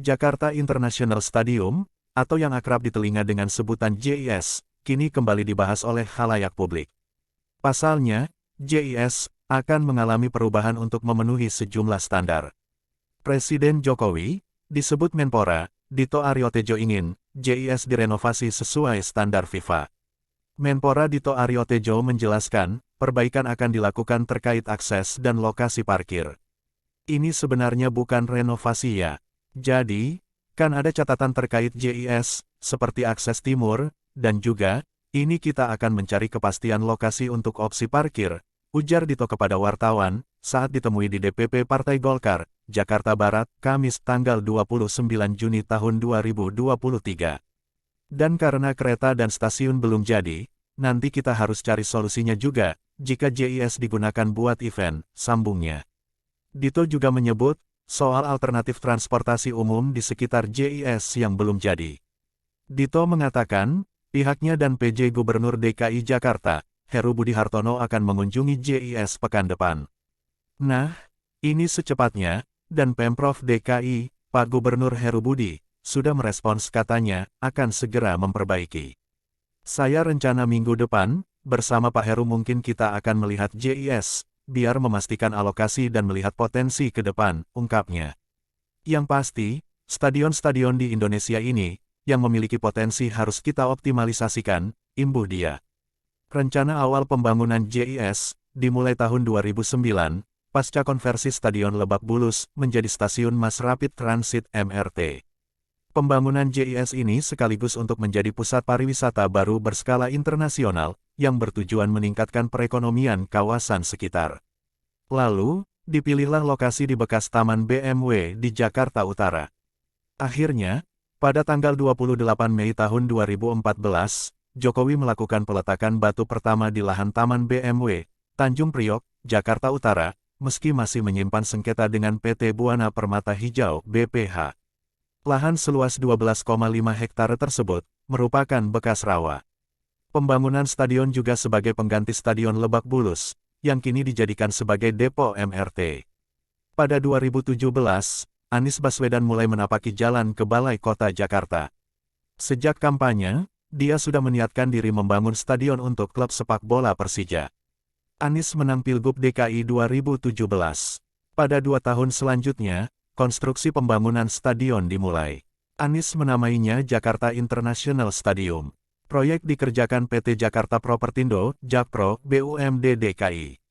Jakarta International Stadium, atau yang akrab di telinga dengan sebutan JIS, kini kembali dibahas oleh khalayak publik. Pasalnya, JIS akan mengalami perubahan untuk memenuhi sejumlah standar. Presiden Jokowi, disebut Menpora, Dito Aryo Tejo ingin JIS direnovasi sesuai standar FIFA. Menpora Dito Aryo Tejo menjelaskan, perbaikan akan dilakukan terkait akses dan lokasi parkir. Ini sebenarnya bukan renovasi ya. Jadi, kan ada catatan terkait JIS, seperti akses timur, dan juga, ini kita akan mencari kepastian lokasi untuk opsi parkir, ujar Dito kepada wartawan, saat ditemui di DPP Partai Golkar, Jakarta Barat, Kamis tanggal 29 Juni tahun 2023. Dan karena kereta dan stasiun belum jadi, nanti kita harus cari solusinya juga, jika JIS digunakan buat event, sambungnya. Dito juga menyebut, soal alternatif transportasi umum di sekitar JIS yang belum jadi. Dito mengatakan, pihaknya dan PJ Gubernur DKI Jakarta, Heru Budi Hartono akan mengunjungi JIS pekan depan. Nah, ini secepatnya, dan Pemprov DKI, Pak Gubernur Heru Budi, sudah merespons katanya, akan segera memperbaiki. Saya rencana minggu depan, bersama Pak Heru mungkin kita akan melihat JIS, biar memastikan alokasi dan melihat potensi ke depan, ungkapnya. Yang pasti, stadion-stadion di Indonesia ini, yang memiliki potensi harus kita optimalisasikan, imbuh dia. Rencana awal pembangunan JIS, dimulai tahun 2009, pasca konversi Stadion Lebak Bulus menjadi Stasiun Mass Rapid Transit MRT. Pembangunan JIS ini sekaligus untuk menjadi pusat pariwisata baru berskala internasional, yang bertujuan meningkatkan perekonomian kawasan sekitar. Lalu, dipilihlah lokasi di bekas Taman BMW di Jakarta Utara. Akhirnya, pada tanggal 28 Mei tahun 2014, Jokowi melakukan peletakan batu pertama di lahan Taman BMW, Tanjung Priok, Jakarta Utara, meski masih menyimpan sengketa dengan PT Buana Permata Hijau (BPH). Lahan seluas 12,5 hektare tersebut, merupakan bekas rawa. Pembangunan stadion juga sebagai pengganti Stadion Lebak Bulus, yang kini dijadikan sebagai depo MRT. Pada 2017, Anies Baswedan mulai menapaki jalan ke Balai Kota Jakarta. Sejak kampanye, dia sudah meniatkan diri membangun stadion untuk klub sepak bola Persija. Anies menang Pilgub DKI 2017. Pada 2 tahun selanjutnya, konstruksi pembangunan stadion dimulai. Anies menamainya Jakarta International Stadium. Proyek dikerjakan PT Jakarta Propertindo, Jakpro, BUMD DKI.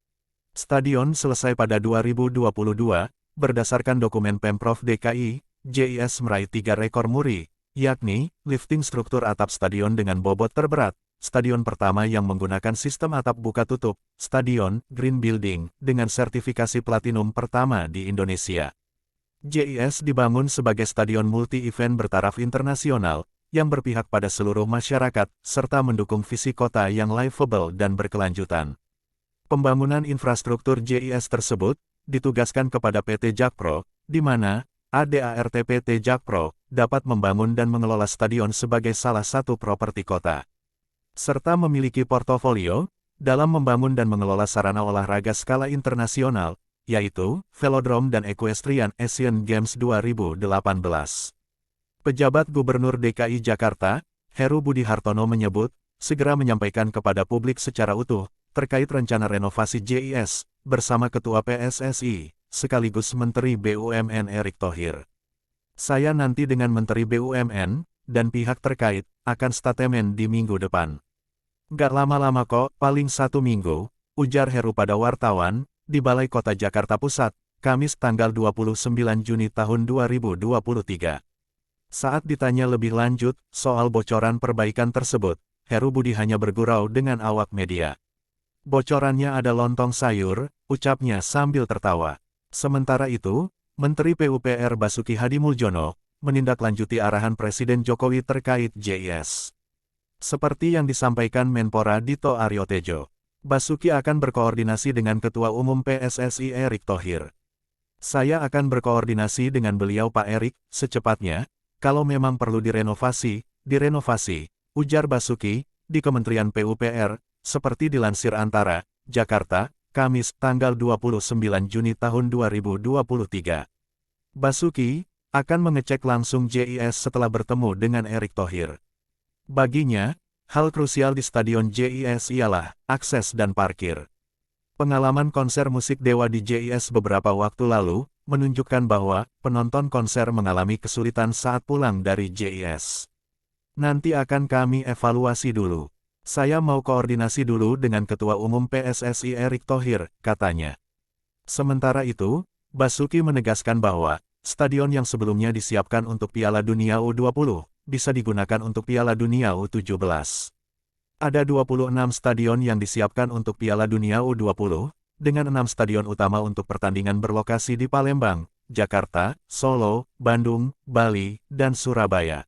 Stadion selesai pada 2022, berdasarkan dokumen Pemprov DKI, JIS meraih 3 rekor muri, yakni, lifting struktur atap stadion dengan bobot terberat, stadion pertama yang menggunakan sistem atap buka tutup, stadion, green building, dengan sertifikasi platinum pertama di Indonesia. JIS dibangun sebagai stadion multi-event bertaraf internasional, yang berpihak pada seluruh masyarakat, serta mendukung visi kota yang livable dan berkelanjutan. Pembangunan infrastruktur JIS tersebut, ditugaskan kepada PT Jakpro, di mana, ADART PT Jakpro, dapat membangun dan mengelola stadion sebagai salah satu properti kota. Serta memiliki portofolio, dalam membangun dan mengelola sarana olahraga skala internasional, yaitu, Velodrome dan Equestrian Asian Games 2018. Pejabat Gubernur DKI Jakarta, Heru Budi Hartono menyebut, segera menyampaikan kepada publik secara utuh, terkait rencana renovasi JIS, bersama Ketua PSSI, sekaligus Menteri BUMN Erick Thohir. Saya nanti dengan Menteri BUMN, dan pihak terkait, akan statemen di minggu depan. Gak lama-lama kok, paling 1 minggu, ujar Heru pada wartawan, di Balai Kota Jakarta Pusat, Kamis tanggal 29 Juni tahun 2023. Saat ditanya lebih lanjut, soal bocoran perbaikan tersebut, Heru Budi hanya bergurau dengan awak media. Bocorannya ada lontong sayur, ucapnya sambil tertawa. Sementara itu, Menteri PUPR Basuki Hadimuljono, menindaklanjuti arahan Presiden Jokowi terkait JIS. Seperti yang disampaikan Menpora Dito Aryo Tejo, Basuki akan berkoordinasi dengan Ketua Umum PSSI Erick Thohir. Saya akan berkoordinasi dengan beliau Pak Erick, secepatnya, kalau memang perlu direnovasi, ujar Basuki, di Kementerian PUPR, seperti dilansir Antara, Jakarta, Kamis, tanggal 29 Juni tahun 2023. Basuki, akan mengecek langsung JIS setelah bertemu dengan Erick Thohir. Baginya, hal krusial di Stadion JIS ialah akses dan parkir. Pengalaman konser musik Dewa di JIS beberapa waktu lalu menunjukkan bahwa penonton konser mengalami kesulitan saat pulang dari JIS. Nanti akan kami evaluasi dulu. Saya mau koordinasi dulu dengan Ketua Umum PSSI Erick Thohir, katanya. Sementara itu, Basuki menegaskan bahwa stadion yang sebelumnya disiapkan untuk Piala Dunia U20 bisa digunakan untuk Piala Dunia U17. Ada 26 stadion yang disiapkan untuk Piala Dunia U20, dengan 6 stadion utama untuk pertandingan berlokasi di Palembang, Jakarta, Solo, Bandung, Bali, dan Surabaya.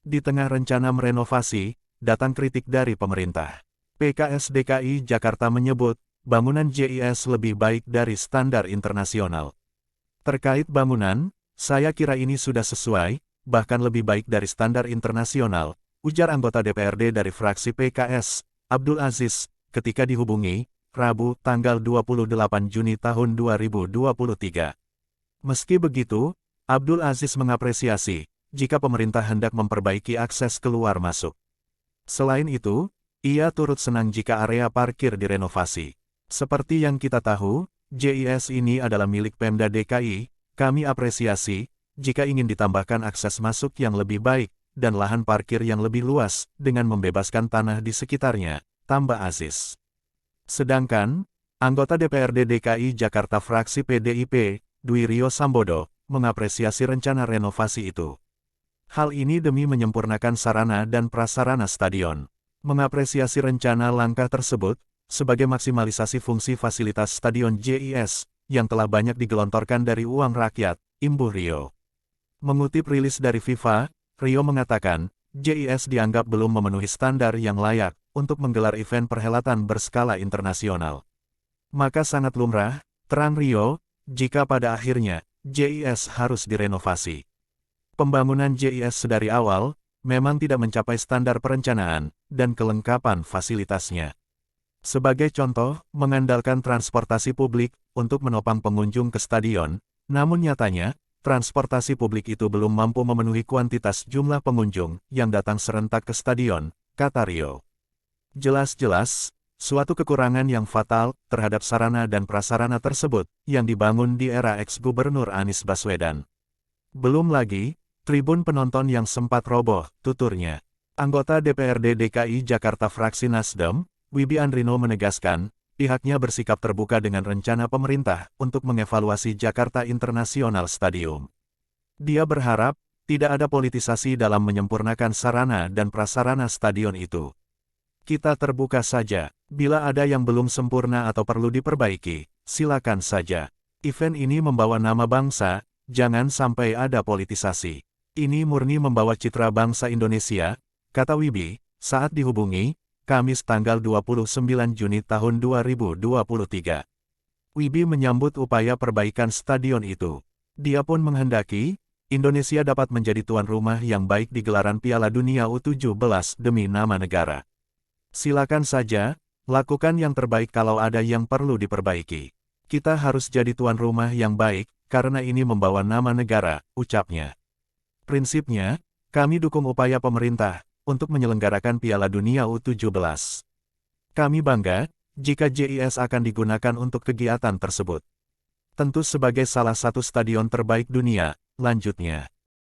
Di tengah rencana merenovasi, datang kritik dari pemerintah. PKS DKI Jakarta menyebut, bangunan JIS lebih baik dari standar internasional. Terkait bangunan, saya kira ini sudah sesuai, bahkan lebih baik dari standar internasional, ujar anggota DPRD dari fraksi PKS, Abdul Aziz, ketika dihubungi, Rabu, tanggal 28 Juni tahun 2023. Meski begitu, Abdul Aziz mengapresiasi, jika pemerintah hendak memperbaiki akses keluar masuk. Selain itu, ia turut senang jika area parkir direnovasi. Seperti yang kita tahu, JIS ini adalah milik Pemda DKI, kami apresiasi, jika ingin ditambahkan akses masuk yang lebih baik, dan lahan parkir yang lebih luas, dengan membebaskan tanah di sekitarnya, tambah Aziz. Sedangkan, anggota DPRD DKI Jakarta fraksi PDIP, Dwi Rio Sambodo, mengapresiasi rencana renovasi itu. Hal ini demi menyempurnakan sarana dan prasarana stadion. Mengapresiasi rencana langkah tersebut, sebagai maksimalisasi fungsi fasilitas Stadion JIS, yang telah banyak digelontorkan dari uang rakyat, imbuh Rio. Mengutip rilis dari FIFA, Rio mengatakan, JIS dianggap belum memenuhi standar yang layak untuk menggelar event perhelatan berskala internasional. Maka sangat lumrah, terang Rio, jika pada akhirnya, JIS harus direnovasi. Pembangunan JIS sedari awal, memang tidak mencapai standar perencanaan, dan kelengkapan fasilitasnya. Sebagai contoh, mengandalkan transportasi publik, untuk menopang pengunjung ke stadion, namun nyatanya, transportasi publik itu belum mampu memenuhi kuantitas jumlah pengunjung, yang datang serentak ke stadion, kata Rio. Jelas-jelas, suatu kekurangan yang fatal, terhadap sarana dan prasarana tersebut, yang dibangun di era ex-gubernur Anies Baswedan. Belum lagi, tribun penonton yang sempat roboh, tuturnya. Anggota DPRD DKI Jakarta fraksi Nasdem, Wibi Andrino menegaskan, pihaknya bersikap terbuka dengan rencana pemerintah untuk mengevaluasi Jakarta International Stadium. Dia berharap, tidak ada politisasi dalam menyempurnakan sarana dan prasarana stadion itu. Kita terbuka saja, bila ada yang belum sempurna atau perlu diperbaiki, silakan saja. Event ini membawa nama bangsa, jangan sampai ada politisasi. Ini murni membawa citra bangsa Indonesia, kata Wibi, saat dihubungi, Kamis tanggal 29 Juni tahun 2023. Wibi menyambut upaya perbaikan stadion itu. Dia pun menghendaki, Indonesia dapat menjadi tuan rumah yang baik di gelaran Piala Dunia U17 demi nama negara. Silakan saja, lakukan yang terbaik kalau ada yang perlu diperbaiki. Kita harus jadi tuan rumah yang baik, karena ini membawa nama negara, ucapnya. Prinsipnya, kami dukung upaya pemerintah untuk menyelenggarakan Piala Dunia U17. Kami bangga jika JIS akan digunakan untuk kegiatan tersebut. Tentu sebagai salah satu stadion terbaik dunia, lanjutnya.